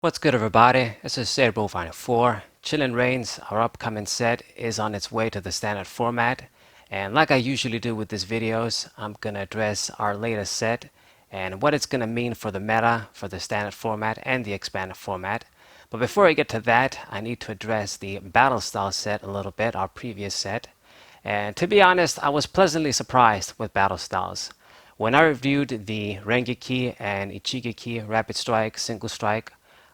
What's good, everybody? This is Cerebral Final 4. Chillin' Reigns, our upcoming set, is on its way to the standard format. And like I usually do with these videos, I'm gonna address our latest set and what it's gonna mean for the meta, for the standard format, and the expanded format. But before I get to that, I need to address the Battle Style set a little bit, our previous set. And to be honest, I was pleasantly surprised with Battle Styles. When I reviewed the Rengeki and Ichigeki Rapid Strike, Single Strike,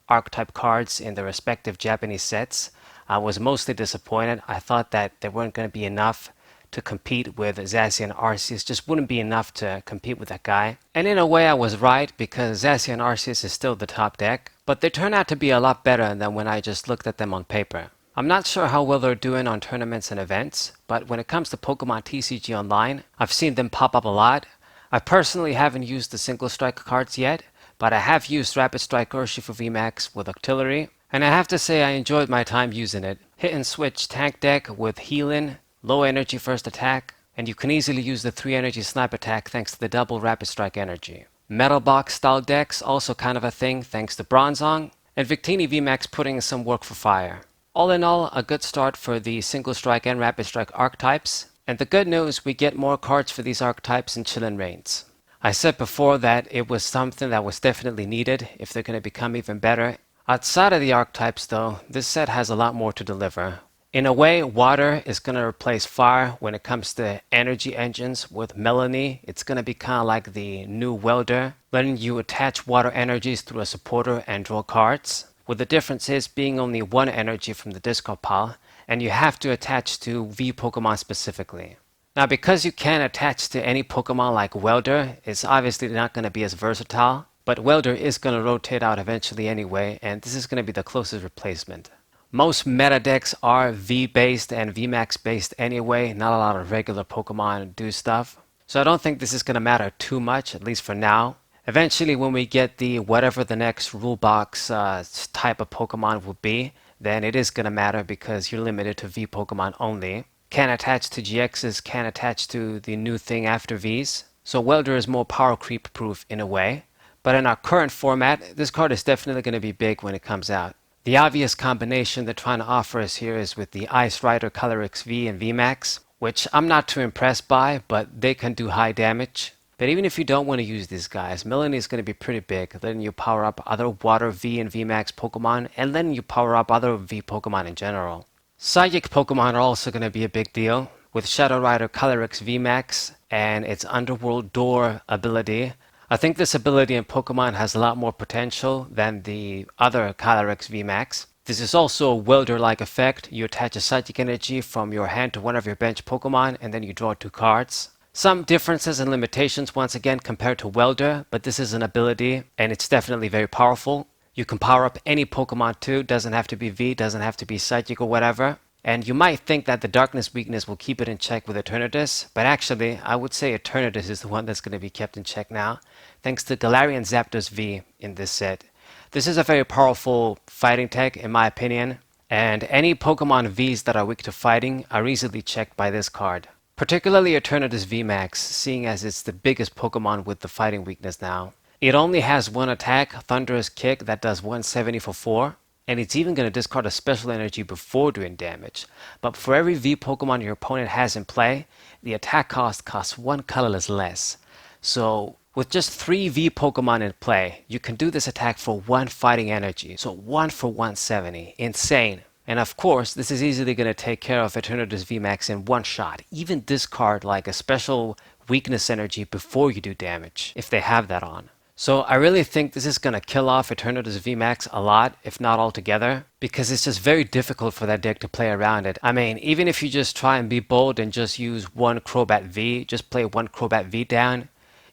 archetype cards in the respective Japanese sets, I was mostly disappointed. I thought that there weren't going to be enough to compete with Zacian Arceus, just wouldn't be enough to compete with that guy. And in a way I was right, because Zacian Arceus is still the top deck, but they turn out to be a lot better than when I just looked at them on paper. I'm not sure how well they're doing on tournaments and events, but when it comes to Pokemon TCG Online, I've seen them pop up a lot. I personally haven't used the single strike cards yet, but I have used Rapid Strike Urshifu VMAX with Octillery, and I have to say I enjoyed my time using it. Hit and switch tank deck with healing, low energy first attack, and you can easily use the 3 energy snipe attack thanks to the double Rapid Strike energy. Metal Box style decks also kind of a thing thanks to Bronzong, and Victini VMAX putting in some work for fire. All in all, a good start for the Single Strike and Rapid Strike archetypes, and the good news, we get more cards for these archetypes in Chillin' Reigns. I said before that it was something that was definitely needed if they're going to become even better. Outside of the archetypes though, this set has a lot more to deliver. In a way, water is going to replace fire when it comes to energy engines with Melanie. It's going to be kind of like the new welder, letting you attach water energies through a supporter and draw cards, with the difference is being only one energy from the discard pile, and you have to attach to V Pokemon specifically. Now, because you can attach to any Pokemon like Welder, it's obviously not going to be as versatile, but Welder is going to rotate out eventually anyway, and this is going to be the closest replacement. Most meta decks are V-based and VMAX based anyway, not a lot of regular Pokemon do stuff. So I don't think this is going to matter too much, at least for now. Eventually, when we get the whatever the next rule box type of Pokemon will be, then it is going to matter because you're limited to V Pokemon only. Can attach to GXs, can attach to the new thing after Vs. So Welder is more power creep proof in a way. But in our current format, this card is definitely going to be big when it comes out. The obvious combination they're trying to offer us here is with the Ice Rider Colorix V and VMAX, which I'm not too impressed by, but they can do high damage. But even if you don't want to use these guys, Melanie is going to be pretty big, letting you power up other Water V and VMAX Pokemon, and letting you power up other V Pokemon in general. Psychic Pokemon are also going to be a big deal, with Shadow Rider Colorix VMAX and its Underworld Door ability. I think this ability in Pokemon has a lot more potential than the other Colorix VMAX. This is also a Welder-like effect. You attach a Psychic Energy from your hand to one of your bench Pokemon and then you draw 2 cards. Some differences and limitations once again compared to Welder, but this is an ability and it's definitely very powerful. You can power up any Pokemon too, doesn't have to be V, doesn't have to be Psychic or whatever. And you might think that the Darkness weakness will keep it in check with Eternatus, but actually, I would say Eternatus is the one that's going to be kept in check now, thanks to Galarian Zapdos V in this set. This is a very powerful fighting tech in my opinion, and any Pokemon Vs that are weak to fighting are easily checked by this card. Particularly Eternatus VMAX, seeing as it's the biggest Pokemon with the fighting weakness now. It only has one attack, Thunderous Kick, that does 170 for 4, and it's even going to discard a special energy before doing damage. But for every V Pokemon your opponent has in play, the attack costs 1 colorless less. So with just 3 V Pokemon in play, you can do this attack for 1 fighting energy, so 1 for 170. Insane. And of course, this is easily going to take care of Eternatus VMAX in one shot. Even discard like a special weakness energy before you do damage, if they have that on. So I really think this is going to kill off Eternatus VMAX a lot, if not altogether, because it's just very difficult for that deck to play around it. I mean, even if you just try and be bold and just use 1 Crobat V, just play 1 Crobat V down,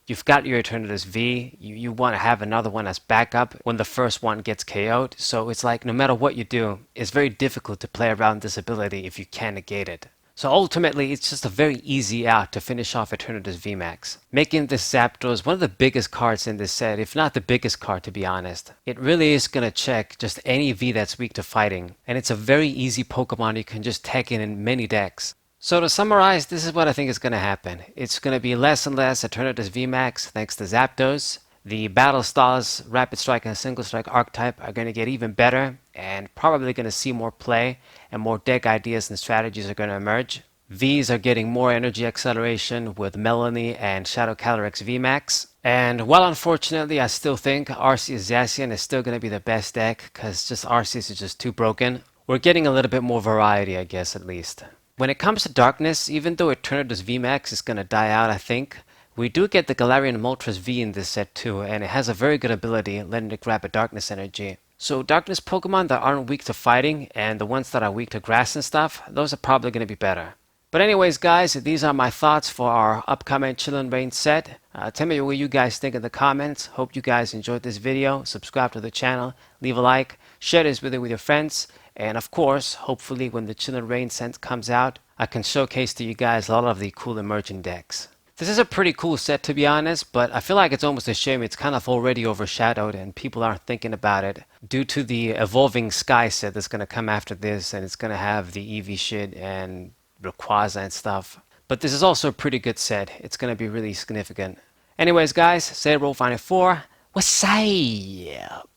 you've got your Eternatus V, you want to have another one as backup when the first one gets KO'd, so it's like no matter what you do, it's very difficult to play around this ability if you can negate it. So ultimately, it's just a very easy out to finish off Eternatus VMAX, making this Zapdos one of the biggest cards in this set, if not the biggest card to be honest. It really is going to check just any V that's weak to fighting, and it's a very easy Pokemon you can just tech in many decks. So to summarize, this is what I think is going to happen. It's going to be less and less Eternatus VMAX thanks to Zapdos. The Battle Styles, Rapid Strike, and Single Strike archetype are going to get even better and probably going to see more play, and more deck ideas and strategies are going to emerge. Vs are getting more energy acceleration with Melanie and Shadow Calyrex VMAX. And while unfortunately I still think Arceus Zacian is still going to be the best deck because just Arceus is just too broken, we're getting a little bit more variety, I guess, at least. When it comes to Darkness, even though Eternatus VMAX is going to die out, I think, we do get the Galarian Moltres V in this set too, and it has a very good ability letting it grab a Darkness energy. So Darkness Pokemon that aren't weak to fighting, and the ones that are weak to grass and stuff, those are probably going to be better. But anyways, guys, these are my thoughts for our upcoming Chillin' Reign set. Tell me what you guys think in the comments. Hope you guys enjoyed this video. Subscribe to the channel, leave a like, share this video with your friends, and of course, hopefully when the Chillin' Reign set comes out, I can showcase to you guys a lot of the cool emerging decks. This is a pretty cool set, to be honest, but I feel like it's almost a shame it's kind of already overshadowed and people aren't thinking about it due to the evolving Sky set that's going to come after this, and it's going to have the Eevee shit and Rayquaza and stuff. But this is also a pretty good set. It's going to be really significant. Anyways, guys, Cerebral Final 4, what's up?